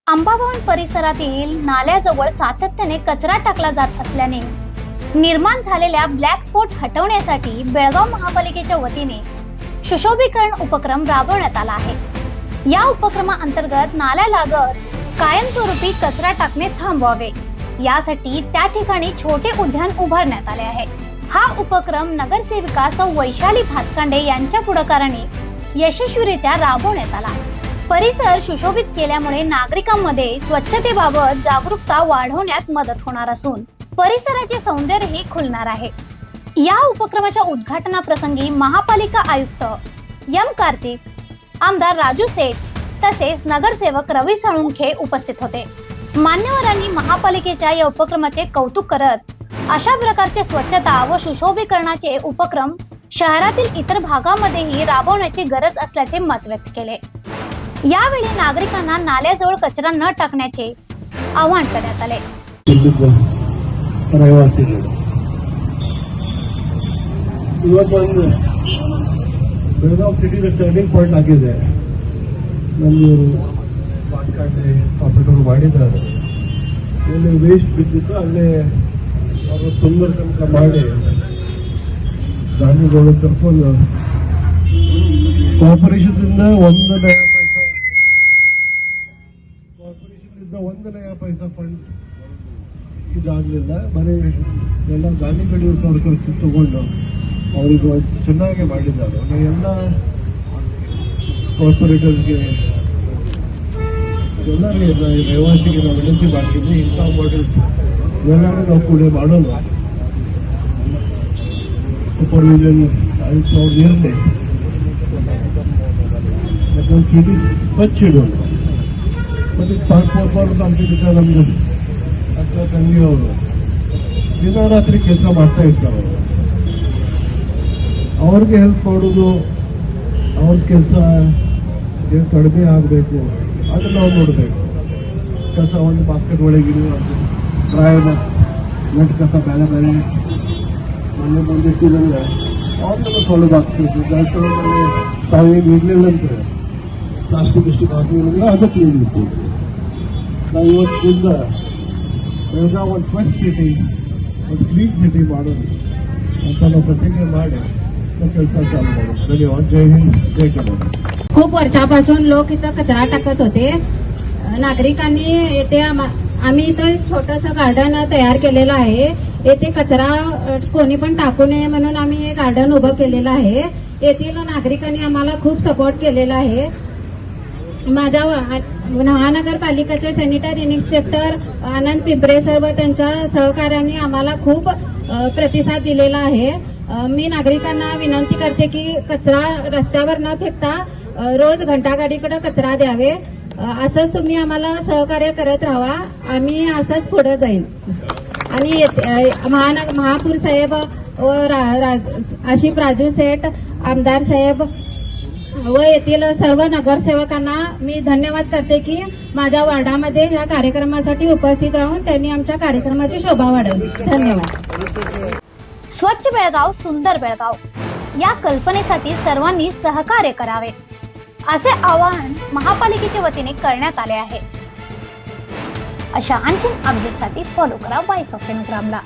अंबाभवन परिसरातील नाल्याजवळ सातत्याने कचरा टाकला जात असल्याने निर्माण झालेल्या ब्लॅक स्पॉट हटवण्यासाठी बेळगाव महापालिकेच्या वतीने सुशोभीकरण उपक्रम राबवण्यात आला आहे। या उपक्रमाअंतर्गत नाल्यालगत कायमस्वरूपी कचरा टाकणे थांबवावे यासाठी त्या ठिकाणी छोटे उद्यान उभारण्यात आले आहे। हा उपक्रम नगरसेविका सौ वैशाली भातकांडे यांच्या पुढाकाराने यशस्वीरित्या राबवण्यात आला। परिसर सुशोभित केल्यामुळे नागरिकांमध्ये स्वच्छतेबाबत जागरूकता वाढवण्यात मदत होणार असून परिसराचे सौंदर्यही खुलणार आहे। या उपक्रमाच्या उद्घाटनाप्रसंगी महापालिका आयुक्त एम कार्तिक, आमदार राजू सेठ तसेच नगरसेवक रवी साळुंखे उपस्थित होते। मान्यवरांनी महापालिकेच्या या उपक्रमाचे कौतुक करत अशा प्रकारचे स्वच्छता व सुशोभीकरणाचे उपक्रम शहरातील इतर भागांमध्येही राबवण्याची गरज असल्याचे मत व्यक्त केले। यावेळी नागरिकांना नाल्याजवळ कचरा न टाकण्याचे आवाहन करण्यात आले। ಬೆಳಗಾವಿ ಸಿಟಿದ ಟರ್ನಿಂಗ್ ಪಾಯಿಂಟ್ ಆಗಿದೆ। ನಮ್ಮೂರು ಪಾಟ್ಕಾಂಡೆ ಹಾಸ್ಪಿಟಲ್ ಮಾಡಿದ್ದಾರೆ। ಇಲ್ಲಿ ವೇಸ್ಟ್ ಬಿದ್ದಿತ್ತು, ಅಲ್ಲೇ ಅವರು ಸುಂದರ ತನಕ ಮಾಡಿ ಗಾಂಧಿಗಳು ಕರ್ಕೊಂಡು ಕಾರ್ಪೊರೇಷನ್ ಇಂದ ಒಂದು ನಯ ಪೈಸಾ ಫಂಡ್ ಇದಾಗಲಿಲ್ಲ। ಬರೀ ಎಲ್ಲ ಗಾಂಧಿಗಳು ಸರ್ಕಾರ ತಗೊಂಡು ಅವರಿಗೆ ಚೆನ್ನಾಗಿ ಮಾಡಿದ್ದಾರೆ। ಎಲ್ಲ ಕಾರ್ಪೊರೇಟರ್ಸ್ಗೆ ಎಲ್ಲರಿಗೆ ನಿವಾಸಿಗೆ ನಾವು ವಿನಂತಿ ಮಾಡ್ತೀವಿ, ಇಂಥ ಮಾಡೆಲ್ ಎಲ್ಲರೂ ನಾವು ಕೂಡ ಮಾಡೋಣ। ಸೂಪರ್ವಿಷನ್ ಅವ್ರು ಇರಲಿ ಮತ್ತು ಕಿಡಿ ಸ್ವಚ್ಛ ಇಡೋಣ। ಮತ್ತೆ ಸಾಕು ಅಂತ ನಮ್ದು ಅಕ್ಕ ತಂಗಿ ಅವರು ದಿನ ರಾತ್ರಿ ಕೆಲಸ ಮಾಡ್ತಾ ಇರ್ತಾರೆ। ಅವ್ರಿಗೆ ಹೆಲ್ಪ್ ಮಾಡೋದು, ಅವ್ರ ಕೆಲಸ ಏನು ಕಡಿಮೆ ಆಗಬೇಕು ಅದನ್ನ ನಾವು ನೋಡಬೇಕು। ಕಸ ಒಂದು ಬಾಸ್ಕೆಟ್ ಒಳಗೆ ಡ್ರೈ ನೆಟ್ ಕಸ ಬೇರೆ ಬೇರೆ ಮನೆ ಬಂದಿಟ್ಟಿದಂದ್ರೆ ಅವ್ರನ್ನ ಸೌಲಭ್ಯ ಆಗ್ತಿತ್ತು। ಜಾಸ್ತಿ ತಾವೇನು ಇರಲಿಲ್ಲ ಅಂತಾರೆ ಪ್ಲಾಸ್ಟಿಕ್ ಇಷ್ಟು ಹಾಕಿದ್ರೆ ಅದು ಕ್ಲೀನ್ ಇರ್ತೀವಿ ನಾವು ಇವತ್ತಿಂದ ಬೆಳಗಾವಿ ಒಂದು ಸ್ವಚ್ಛ ಸಿಟಿ, ಒಂದು ಕ್ಲೀನ್ ಸಿಟಿ ಮಾಡೋದು ಅಂತ ನಾವು ಪ್ರತಿಜ್ಞೆ ಮಾಡಿ ಕೆಲಸ चालू करू। धन्यवाद। जय हिंद, जय कर्नाटक। खूप वर्षापासून लोक इथं कचरा टाकत होते। नागरिकांनी येथे आम्ही इथं छोटंसं गार्डन तयार केलेलं आहे। येथे कचरा कोणी पण टाकू नये म्हणून आम्ही हे गार्डन उभं केलेलं आहे। येथील नागरिकांनी आम्हाला खूप सपोर्ट केलेला आहे। माझ्या महानगरपालिकेचे सॅनिटरी इन्स्पेक्टर आनंद पिंपरे सर व त्यांच्या सहकार्याने आम्हाला खूप प्रतिसाद दिलेला आहे। मी नागरिकांना विनंती करते की कचरा रस्त्यावर न फेकता रोज घंटागाडीकडे कचरा द्यावे। असंच तुम्ही आम्हाला सहकार्य करत राहा, आम्ही असंच पुढे जाईल। आणि महापौर साहेब व आशिफ राजू सेठ, आमदार साहेब व येथील सर्व नगरसेवकांना मी धन्यवाद करते की माझ्या वार्डामध्ये या कार्यक्रमासाठी उपस्थित राहून त्यांनी आमच्या कार्यक्रमाची शोभा वाढवली। धन्यवाद। स्वच्छ बेळगाव सुंदर बेळगाव या कल्पनेसाठी सर्वांनी सहकार्य करावे असे आवाहन महापालिकेच्या वतीने करण्यात आले आहे। अशा आणखी अपडेटसाठी फॉलो करा वॉइस ऑफ बेळगावला।